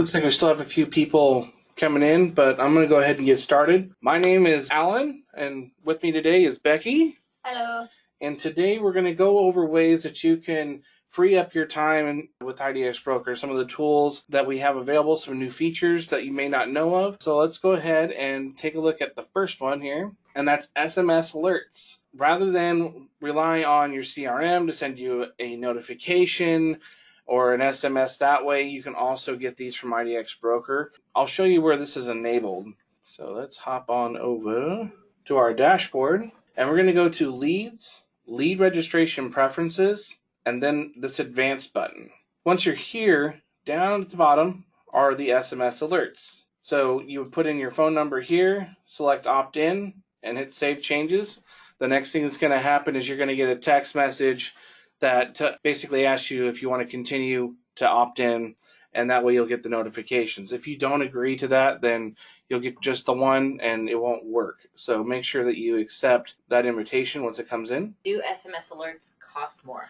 looks like we still have a few people coming in, but I'm going to go ahead and get started. My name is Alan, and with me today is Becky. Hello. And today we're going to go over ways that you can free up your time with IDX Broker, some of the tools that we have available, some new features that you may not know of. So let's go ahead and take a look at the first one here, and that's SMS Alerts. Rather than rely on your CRM to send you a notification or an SMS that way, you can also get these from IDX Broker. I'll show you where this is enabled. So let's hop on over to our dashboard, and we're going to go to Leads, Lead Registration Preferences, and then this Advanced button. Once you're here, down at the bottom are the SMS alerts. So you would put in your phone number here, select opt-in, and hit Save Changes. The next thing that's going to happen is you're going to get a text message that basically asks you if you want to continue to opt in, and that way you'll get the notifications. If you don't agree to that, then you'll get just the one and it won't work. So make sure that you accept that invitation once it comes in. Do SMS alerts cost more?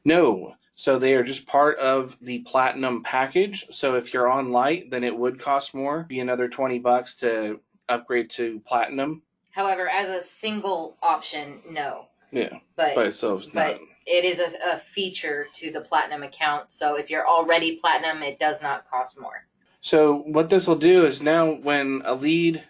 No. So they are just part of the Platinum package. So if you're on Lite, then it would cost more, be another $20 to upgrade to Platinum. However, as a single option, no. Yeah, But by itself, it's not. It is a feature to the Platinum account. So if you're already Platinum, it does not cost more. So what this will do is now when a lead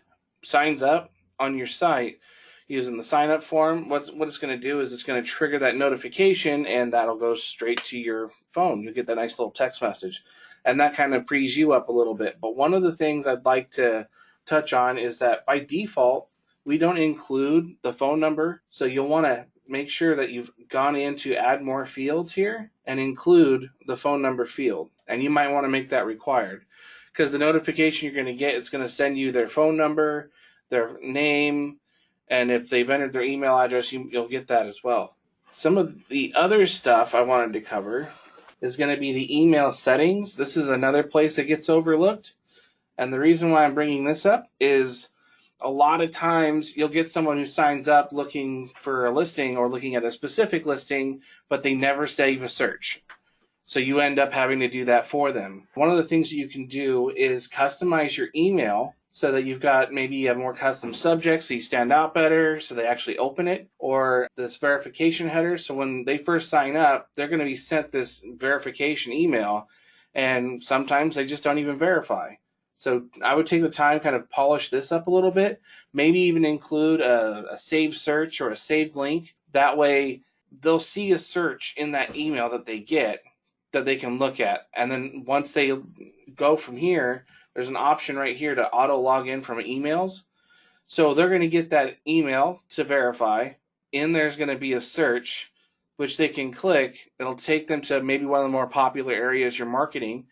signs up on your site using the sign up form, what it's going to do is it's going to trigger that notification, and that'll go straight to your phone. You'll get that nice little text message, and that kind of frees you up a little bit. But one of the things I'd like to touch on is that by default, we don't include the phone number. So you'll want to make sure that you've gone in to add more fields here and include the phone number field. And you might want to make that required, because the notification you're going to get, it's going to send you their phone number, their name, and if they've entered their email address, you'll get that as well. Some of the other stuff I wanted to cover is going to be the email settings. This is another place that gets overlooked. And the reason why I'm bringing this up is a lot of times you'll get someone who signs up looking for a listing or looking at a specific listing, but they never save a search. So you end up having to do that for them. One of the things that you can do is customize your email so that you've got maybe a more custom subject so you stand out better, so they actually open it, or this verification header. So when they first sign up, they're going to be sent this verification email, and sometimes they just don't even verify. So I would take the time, kind of polish this up a little bit, maybe even include a saved search or a saved link. That way they'll see a search in that email that they get that they can look at. And then once they go from here, there's an option right here to auto log in from emails. So they're going to get that email to verify. In there's going to be a search, which they can click. It'll take them to maybe one of the more popular areas you're marketing,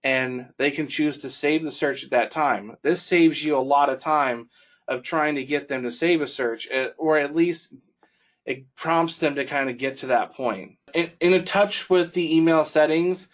and they can choose to save the search at that time. This saves you a lot of time of trying to get them to save a search, or at least it prompts them to kind of get to that point. In a touch with the email settings,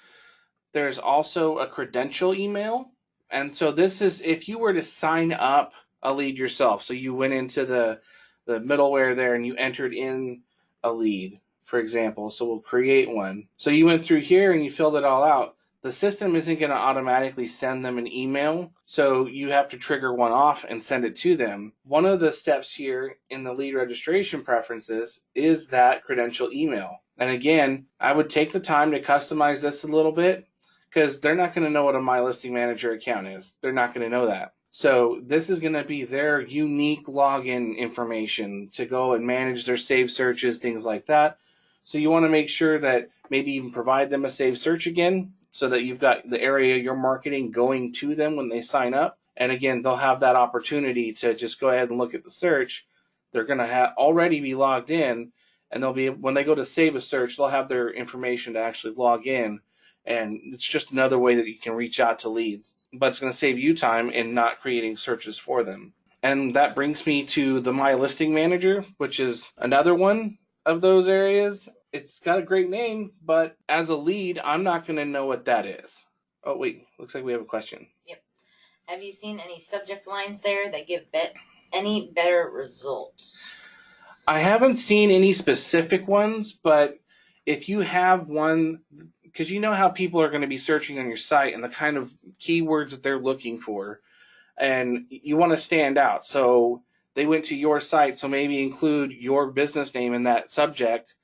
there's also a credential email. And so this is if you were to sign up a lead yourself. So you went into the middleware there and you entered in a lead, for example. So we'll create one. So you went through here and you filled it all out. The system isn't going to automatically send them an email, so you have to trigger one off and send it to them. One of the steps here in the lead registration preferences is that credential email. And again, I would take the time to customize this a little bit, because they're not going to know what a My Listing Manager account is. They're not going to know that. So this is going to be their unique login information to go and manage their saved searches, things like that. So you want to make sure that maybe even provide them a saved search again, so that you've got the area you're marketing going to them when they sign up. And again, they'll have that opportunity to just go ahead and look at the search. They're going to already be logged in, and they'll be, when they go to save a search, they'll have their information to actually log in. And it's just another way that you can reach out to leads. But it's going to save you time in not creating searches for them. And that brings me to the My Listing Manager, which is another one of those areas. It's got a great name, but as a lead, I'm not going to know what that is. Oh, wait, looks like we have a question. Yep. Have you seen any subject lines there that give any better results? I haven't seen any specific ones, but if you have one, because you know how people are going to be searching on your site and the kind of keywords that they're looking for, and you want to stand out. So they went to your site, so maybe include your business name in that subject,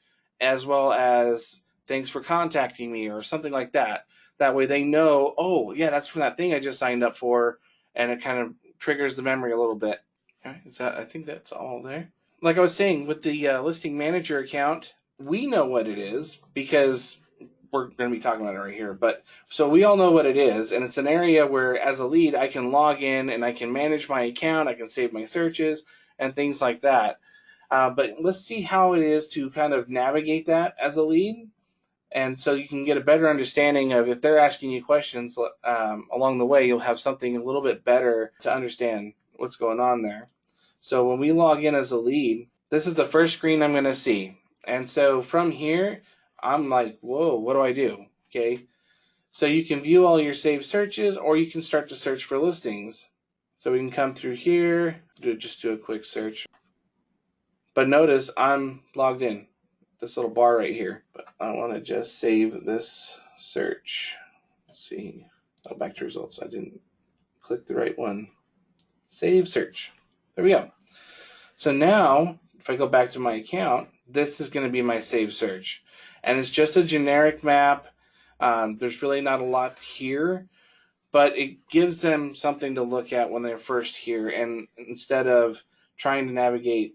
as well as thanks for contacting me or something like that. That way they know, oh yeah, that's from that thing I just signed up for, and it kind of triggers the memory a little bit. All right, I think that's all there. Like I was saying, with the listing manager account, we know what it is because we're going to be talking about it right here. But so we all know what it is, and it's an area where, as a lead, I can log in and I can manage my account, I can save my searches and things like that. But let's see how it is to kind of navigate that as a lead, and so you can get a better understanding of if they're asking you questions along the way, you'll have something a little bit better to understand what's going on there. So when we log in as a lead, this is the first screen I'm going to see. And so from here, I'm like, whoa, what do I do? Okay. So you can view all your saved searches, or you can start to search for listings. So we can come through here, just do a quick search. But notice I'm logged in, this little bar right here. But I want to just save this search. Let's see. Oh, back to results. I didn't click the right one. Save search. There we go. So now, if I go back to my account, this is going to be my saved search. And it's just a generic map. There's really not a lot here, but it gives them something to look at when they're first here. And instead of trying to navigate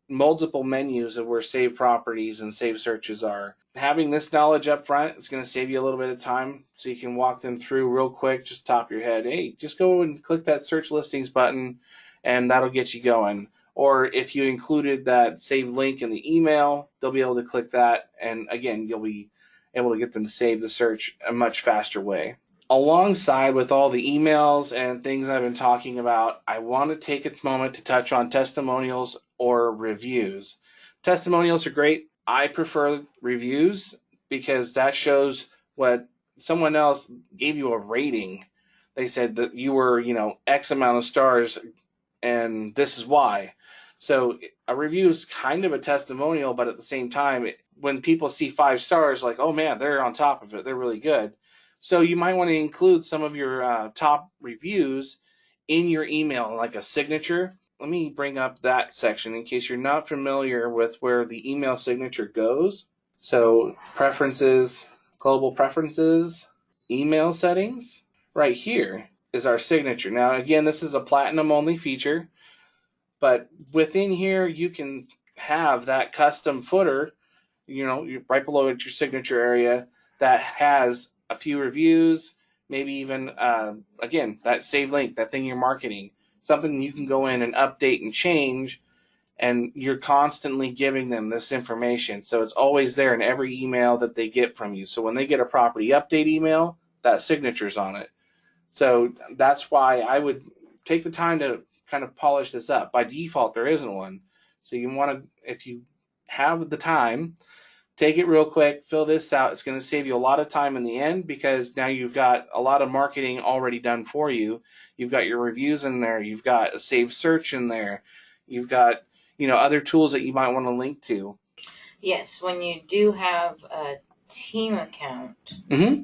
multiple menus of where saved properties and saved searches are, having this knowledge up front, it's going to save you a little bit of time, so you can walk them through real quick, just top your head. Hey, just go and click that search listings button, and that'll get you going. Or if you included that save link in the email, they'll be able to click that, and again, you'll be able to get them to save the search a much faster way. Alongside with all the emails and things I've been talking about, I want to take a moment to touch on testimonials or reviews. Testimonials are great. I prefer reviews because that shows what someone else gave you a rating. They said that you were, X amount of stars, and this is why. So a review is kind of a testimonial, but at the same time, when people see 5 stars, like, oh man, they're on top of it, they're really good. So you might want to include some of your top reviews in your email, like a signature. Let me bring up that section in case you're not familiar with where the email signature goes. So preferences, global preferences, email settings. Right here is our signature. Now, again, this is a platinum only feature, but within here, you can have that custom footer, right below it, your signature area, that has a few reviews, maybe even, again, that save link, that thing you're marketing, something you can go in and update and change, and you're constantly giving them this information. So it's always there in every email that they get from you. So when they get a property update email, that signature's on it. So that's why I would take the time to kind of polish this up. By default, there isn't one. So you want to, if you have the time, take it real quick, fill this out. It's going to save you a lot of time in the end because now you've got a lot of marketing already done for you. You've got your reviews in there. You've got a saved search in there. You've got, other tools that you might want to link to. Yes, when you do have a team account, Mm-hmm.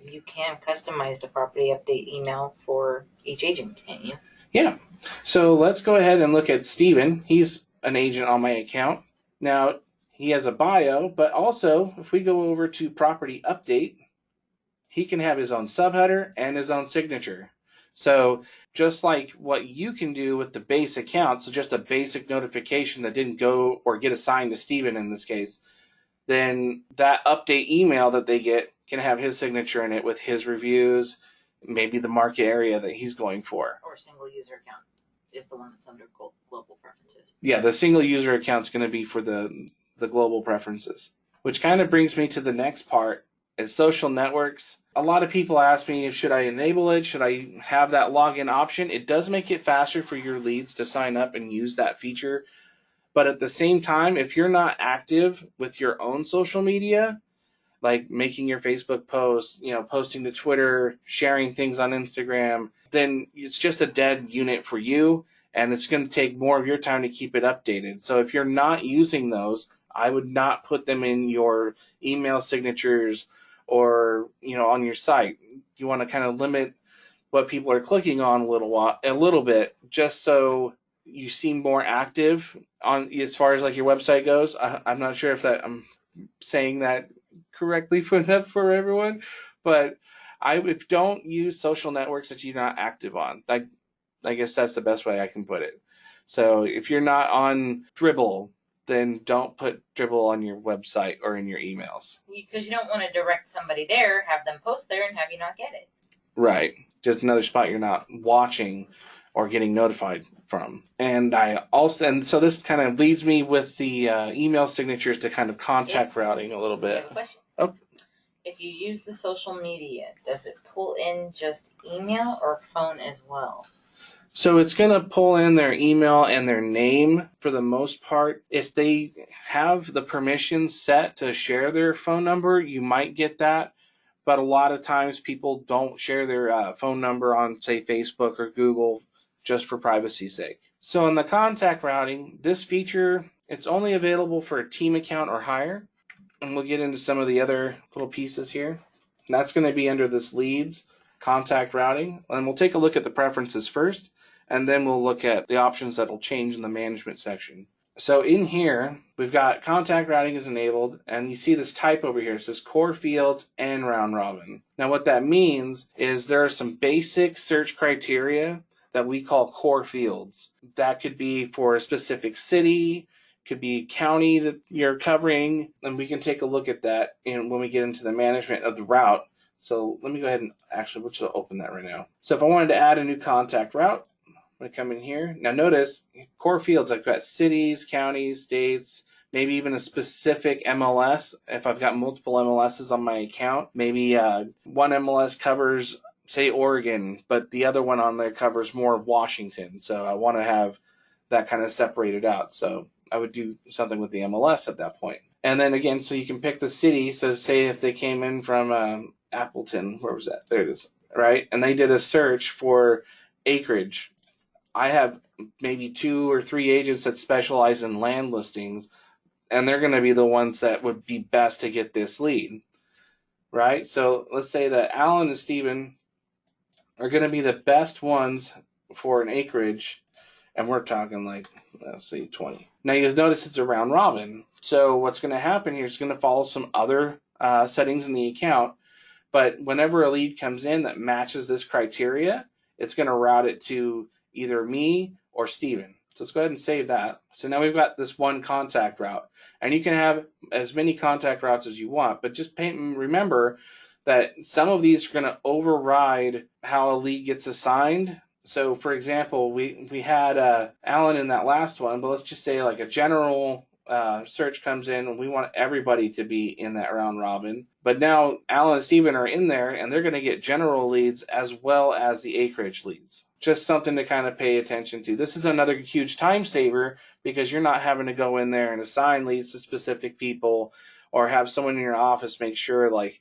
You can customize the property update email for each agent, can't you? Yeah. So let's go ahead and look at Steven. He's an agent on my account. Now, he has a bio, but also if we go over to property update, he can have his own subheader and his own signature. So just like what you can do with the base account, so just a basic notification that didn't go or get assigned to Steven in this case, then that update email that they get can have his signature in it with his reviews, maybe the market area that he's going for. Or single user account is the one that's under global preferences. Yeah, the single user account is going to be for the global preferences, which kind of brings me to the next part is social networks. A lot of people ask me if should I enable it, should I have that login option. It does make it faster for your leads to sign up and use that feature. But at the same time, if you're not active with your own social media, like making your Facebook posts, posting to Twitter, sharing things on Instagram, then it's just a dead unit for you, and it's going to take more of your time to keep it updated. So if you're not using those, I would not put them in your email signatures or, on your site. You want to kind of limit what people are clicking on a little bit, just so you seem more active on as far as like your website goes. I'm not sure if I'm saying that correctly for everyone, but if don't use social networks that you're not active on. Like, I guess that's the best way I can put it. So if you're not on Dribble, then don't put Dribble on your website or in your emails. Because you don't want to direct somebody there, have them post there, and have you not get it. Right. Just another spot you're not watching or getting notified from. And so this kind of leads me with the email signatures to kind of contact routing a little bit. I have a question. Oh. If you use the social media, does it pull in just email or phone as well? So it's going to pull in their email and their name for the most part. If they have the permission set to share their phone number, you might get that. But a lot of times people don't share their phone number on, say, Facebook or Google just for privacy's sake. So in the contact routing, this feature, it's only available for a team account or higher. And we'll get into some of the other little pieces here. And that's going to be under this leads, contact routing. And we'll take a look at the preferences first, and then we'll look at the options that will change in the management section. So in here, we've got contact routing is enabled, and you see this type over here. It says core fields and round robin. Now what that means is there are some basic search criteria that we call core fields. That could be for a specific city, could be county that you're covering, and we can take a look at that when we get into the management of the route. So let me go ahead and we'll just open that right now. So if I wanted to add a new contact route, I'm going to come in here. Now notice core fields, I've got cities, counties, states, maybe even a specific MLS. If I've got multiple MLSs on my account, maybe one MLS covers, say, Oregon, but the other one on there covers more of Washington. So I want to have that kind of separated out. So I would do something with the MLS at that point. And then again, so you can pick the city. So say if they came in from Appleton, where was that? There it is, right? And they did a search for acreage. I have maybe 2 or 3 agents that specialize in land listings, and they're going to be the ones that would be best to get this lead, right? So let's say that Alan and Steven are going to be the best ones for an acreage, and we're talking like, let's see, 20. Now you notice it's a round robin. So what's going to happen here is going to follow some other settings in the account, but whenever a lead comes in that matches this criteria, it's going to route it to either me or Steven. So let's go ahead and save that. So now we've got this one contact route, and you can have as many contact routes as you want, but just remember that some of these are going to override how a lead gets assigned. So for example, we had Alan in that last one, but let's just say like a general search comes in and we want everybody to be in that round robin. But now Alan and Steven are in there and they're going to get general leads as well as the acreage leads. Just something to kind of pay attention to. This is another huge time saver because you're not having to go in there and assign leads to specific people or have someone in your office make sure like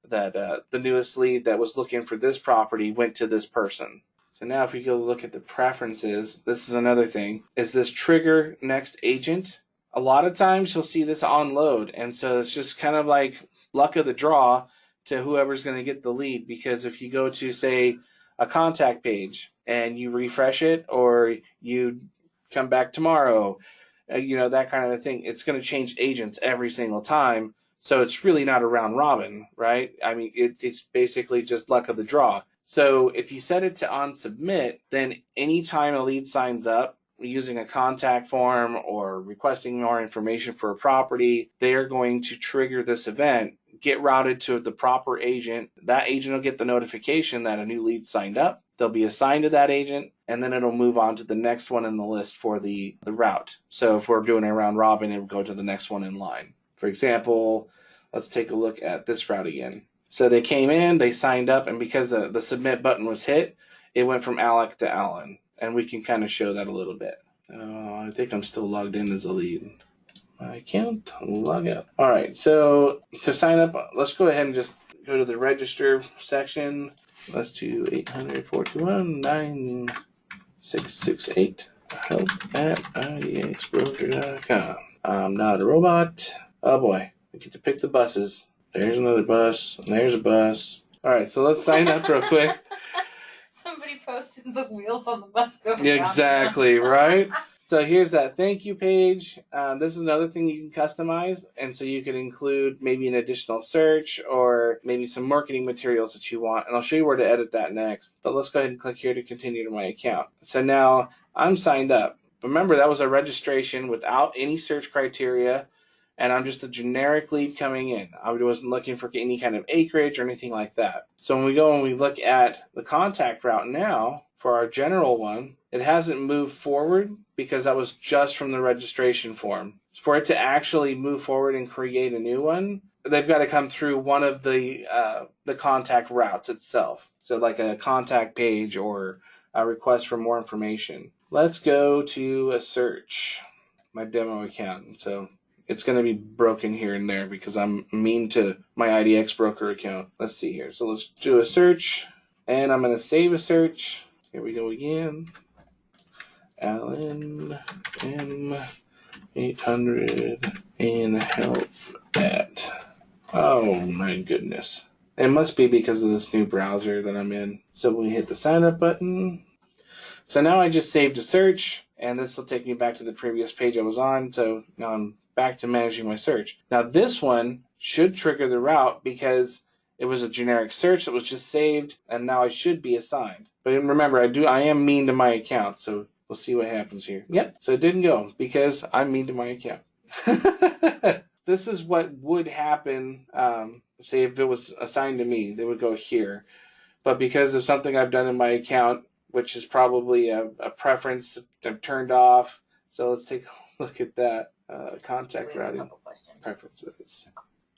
that the newest lead that was looking for this property went to this person. So now if we go look at the preferences, this is another thing. Is this trigger next agent? A lot of times you'll see this on load, and so it's just kind of like luck of the draw to whoever's going to get the lead, because if you go to, say, a contact page and you refresh it or you come back tomorrow, that kind of a thing, it's going to change agents every single time. So it's really not a round robin, right? I mean, it's basically just luck of the draw. So if you set it to on submit, then anytime a lead signs up using a contact form or requesting more information for a property, they are going to trigger this event, get routed to the proper agent. That agent will get the notification that a new lead signed up. They'll be assigned to that agent, and then it'll move on to the next one in the list for the route. So if we're doing a round robin, it would go to the next one in line. For example, let's take a look at this route again. So they came in, they signed up, and because the submit button was hit, it went from Alec to Alan. And we can kind of show that a little bit. I think I'm still logged in as a lead. I can't log out. All right, so to sign up, let's go ahead and just go to the register section. Let's do 800-421-9668. Help at idxbroker.com. I'm not a robot. Oh boy, I get to pick the buses. There's another bus, and there's a bus. All right, so let's sign up real quick. Somebody posted the wheels on the bus going Yeah, down. exactly, right? So here's that thank you page. This is another thing you can customize, and so you can include maybe an additional search or maybe some marketing materials that you want, and I'll show you where to edit that next. But let's go ahead and click here to continue to my account. So now I'm signed up. Remember, that was a registration without any search criteria, and I'm just a generic lead coming in. I wasn't looking for any kind of acreage or anything like that. So when we go and we look at the contact route now, for our general one, it hasn't moved forward because that was just from the registration form. For it to actually move forward and create a new one, they've got to come through one of the contact routes itself. So like a contact page or a request for more information. Let's go to a search, my demo account. So it's going to be broken here and there because I'm mean to my IDX Broker account. Let's see here. So let's do a search, and I'm going to save a search. Here we go again. Alan M 800 and help at. Oh my goodness. It must be because of this new browser that I'm in. So we hit the sign up button. So now I just saved a search, and this will take me back to the previous page I was on. So now I'm back to managing my search. Now this one should trigger the route because it was a generic search that was just saved, and now I should be assigned. But remember, I am mean to my account, so we'll see what happens here. Yep, so it didn't go because I'm mean to my account. This is what would happen, say if it was assigned to me, they would go here. But because of something I've done in my account, which is probably a preference I've turned off, so let's take a look at that. Contact routing preferences.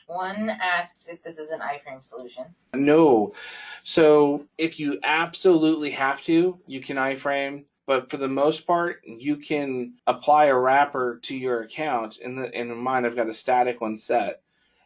One asks if this is an iframe solution. No. So if you absolutely have to, you can iframe. But for the most part, you can apply a wrapper to your account. In mine, I've got a static one set.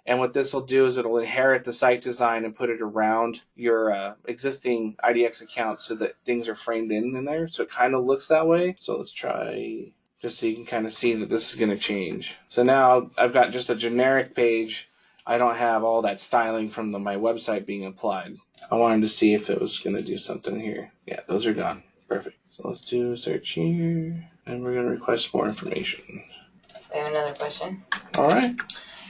And what this will do is it'll inherit the site design and put it around your existing IDX account so that things are framed in there. So it kind of looks that way. So let's try, just so you can kind of see that this is going to change. So now I've got just a generic page. I don't have all that styling from my website being applied. I wanted to see if it was going to do something here. Yeah, those are gone. Perfect. So let's do a search here, and we're going to request more information. We have another question. All right.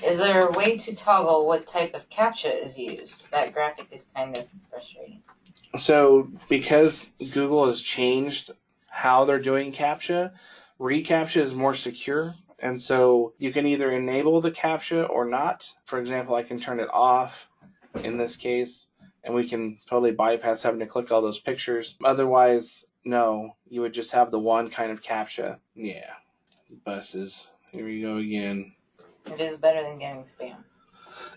Is there a way to toggle what type of CAPTCHA is used? That graphic is kind of frustrating. So because Google has changed how they're doing CAPTCHA, reCAPTCHA is more secure. And so you can either enable the CAPTCHA or not. For example, I can turn it off in this case, and we can totally bypass having to click all those pictures. Otherwise, no, you would just have the one kind of CAPTCHA. Yeah, buses. Here we go again. It is better than getting spam.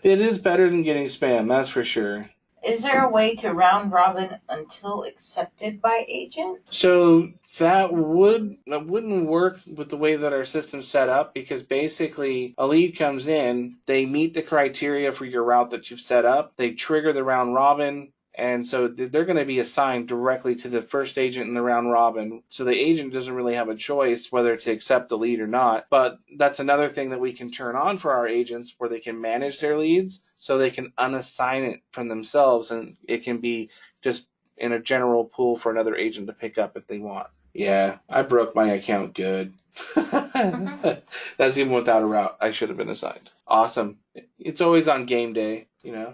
It is better than getting spam, that's for sure. Is there a way to round robin until accepted by agent? So that wouldn't work with the way that our system's set up, because basically a lead comes in, they meet the criteria for your route that you've set up, they trigger the round robin, and so they're going to be assigned directly to the first agent in the round robin. So the agent doesn't really have a choice whether to accept the lead or not. But that's another thing that we can turn on for our agents, where they can manage their leads so they can unassign it from themselves, and it can be just in a general pool for another agent to pick up if they want. Yeah, I broke my account good. That's even without a route. I should have been assigned. Awesome. It's always on game day, you know.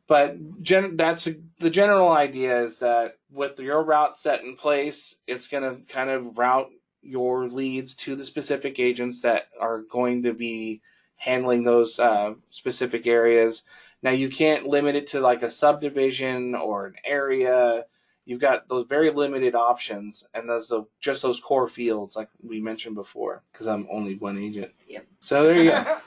But that's the general idea, is that with your route set in place, it's going to kind of route your leads to the specific agents that are going to be handling those specific areas. Now, you can't limit it to like a subdivision or an area. You've got those very limited options, and those are just those core fields like we mentioned before, because I'm only one agent. Yep. So there you go.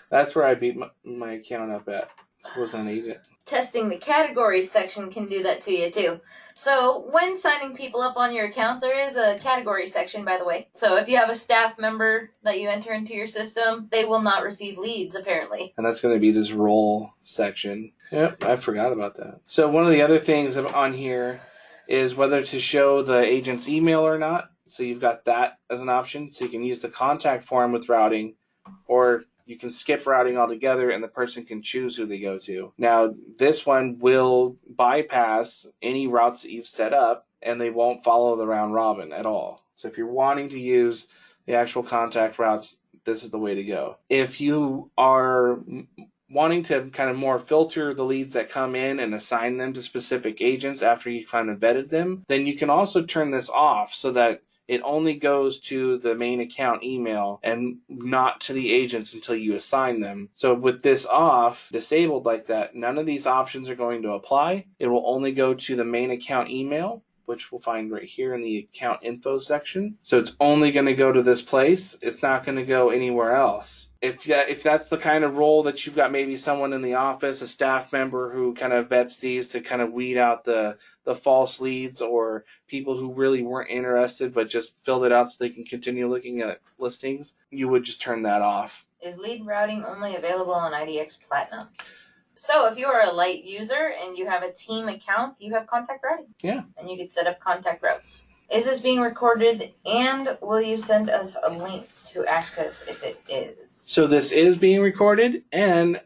That's where I beat my account up at. Was an agent. Testing the category section can do that to you too. So when signing people up on your account, there is a category section, by the way. So if you have a staff member that you enter into your system, they will not receive leads, apparently. And that's going to be this role section. Yep, I forgot about that. So one of the other things on here is whether to show the agent's email or not. So you've got that as an option. So you can use the contact form with routing, or you can skip routing altogether and the person can choose who they go to. Now, this one will bypass any routes that you've set up and they won't follow the round robin at all. So if you're wanting to use the actual contact routes, this is the way to go. If you are wanting to kind of more filter the leads that come in and assign them to specific agents after you kind of vetted them, then you can also turn this off so that it only goes to the main account email and not to the agents until you assign them. So with this off, disabled like that, none of these options are going to apply. It will only go to the main account email, which we'll find right here in the account info section. So it's only going to go to this place. It's not going to go anywhere else. If that's the kind of role that you've got, maybe someone in the office, a staff member who kind of vets these to kind of weed out the false leads, or people who really weren't interested but just filled it out so they can continue looking at listings, you would just turn that off. Is lead routing only available on IDX Platinum? So if you are a Lite user and you have a team account, you have contact routing. Yeah. And you can set up contact routes. Is this being recorded, and will you send us a link to access if it is? So this is being recorded, and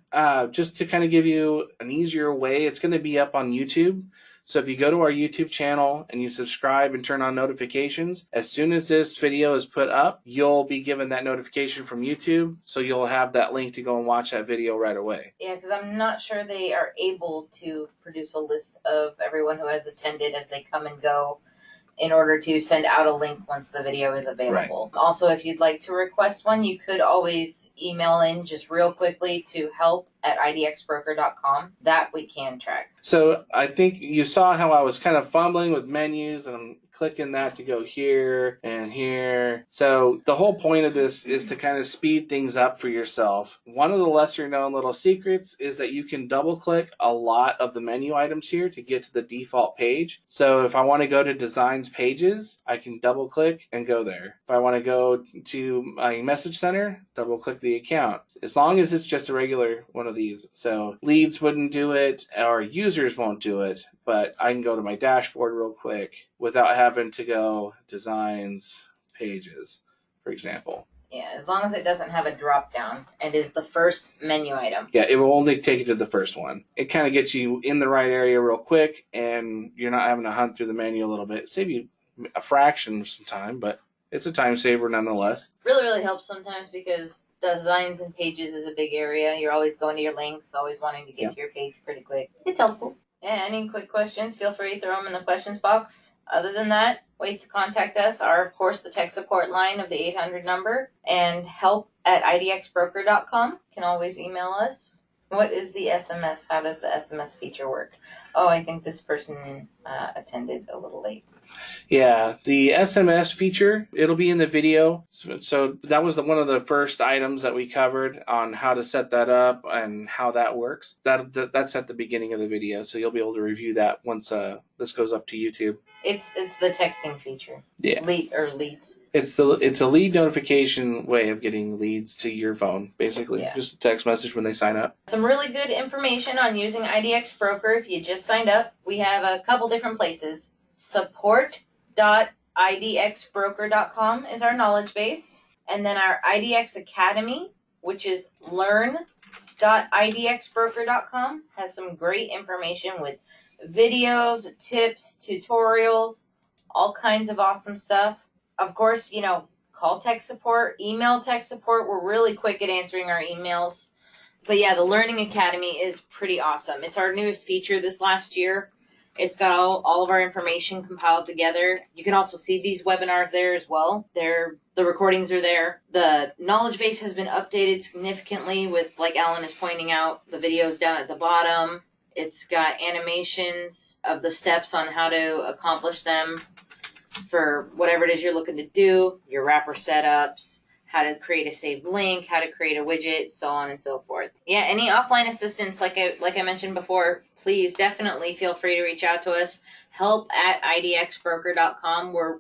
just to kind of give you an easier way, it's going to be up on YouTube. So if you go to our YouTube channel and you subscribe and turn on notifications, as soon as this video is put up, you'll be given that notification from YouTube. So you'll have that link to go and watch that video right away. Yeah, because I'm not sure they are able to produce a list of everyone who has attended as they come and go, in order to send out a link once the video is available. Right. Also, if you'd like to request one, you could always email in just real quickly to help@idxbroker.com. That we can track. So I think you saw how I was kind of fumbling with menus, and I'm clicking that to go here and here. So the whole point of this is to kind of speed things up for yourself. One of the lesser known little secrets is that you can double click a lot of the menu items here to get to the default page. So if I want to go to designs pages, I can double click and go there. If I want to go to my message center, double click the account, as long as it's just a regular one of these. So leads wouldn't do it, or users won't do it, but I can go to my dashboard real quick without having to go designs pages, for example. Yeah, as long as it doesn't have a drop down and is the first menu item. Yeah, it will only take you to the first one. It kind of gets you in the right area real quick, and you're not having to hunt through the menu a little bit. Save you a fraction of some time, but it's a time saver nonetheless. Really helps sometimes, because designs and pages is a big area. You're always going to your links, always wanting to get to your page pretty quick. It's helpful. Yeah, any quick questions, feel free to throw them in the questions box. Other than that, ways to contact us are, of course, the tech support line of the 800 number, and help@idxbroker.com. Can always email us. What is the SMS? How does the SMS feature work? Oh, I think this person attended a little late. Yeah, the SMS feature, it'll be in the video. So that was one of the first items that we covered on how to set that up and how that works. That's at the beginning of the video, so you'll be able to review that once this goes up to YouTube. It's the texting feature. Yeah. Leads. It's a lead notification way of getting leads to your phone, basically. Yeah. Just a text message when they sign up. Some really good information on using IDX Broker if you just signed up. We have a couple different places. Support.idxbroker.com is our knowledge base. And then our IDX Academy, which is learn.idxbroker.com, has some great information with videos, tips, tutorials, all kinds of awesome stuff. Of course, call tech support, email tech support. We're really quick at answering our emails. But yeah, the Learning Academy is pretty awesome. It's our newest feature this last year. It's got all of our information compiled together. You can also see these webinars there as well. The recordings are there. The knowledge base has been updated significantly with, like Alan is pointing out, the videos down at the bottom. It's got animations of the steps on how to accomplish them for whatever it is you're looking to do, your wrapper setups, how to create a saved link, how to create a widget, so on and so forth. Yeah, any offline assistance, like I mentioned before, please definitely feel free to reach out to us. help@idxbroker.com. We're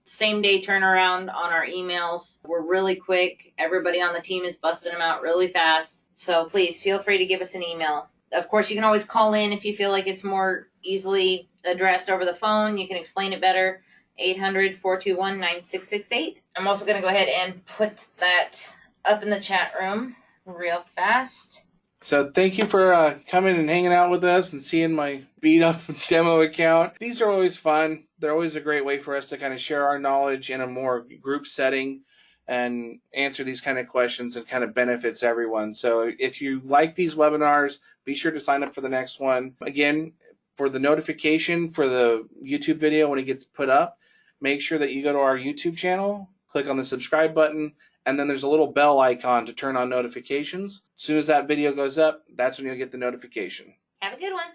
same day turnaround on our emails. We're really quick. Everybody on the team is busting them out really fast. So please feel free to give us an email. Of course, you can always call in if you feel like it's more easily addressed over the phone. You can explain it better. 800-421-9668. I'm also going to go ahead and put that up in the chat room real fast. So thank you for coming and hanging out with us and seeing my beat up demo account. These are always fun. They're always a great way for us to kind of share our knowledge in a more group setting and answer these kind of questions. It kind of benefits everyone. So if you like these webinars, be sure to sign up for the next one. Again, for the notification for the YouTube video when it gets put up, make sure that you go to our YouTube channel, click on the subscribe button, and then there's a little bell icon to turn on notifications. As soon as that video goes up, that's when you'll get the notification. Have a good one.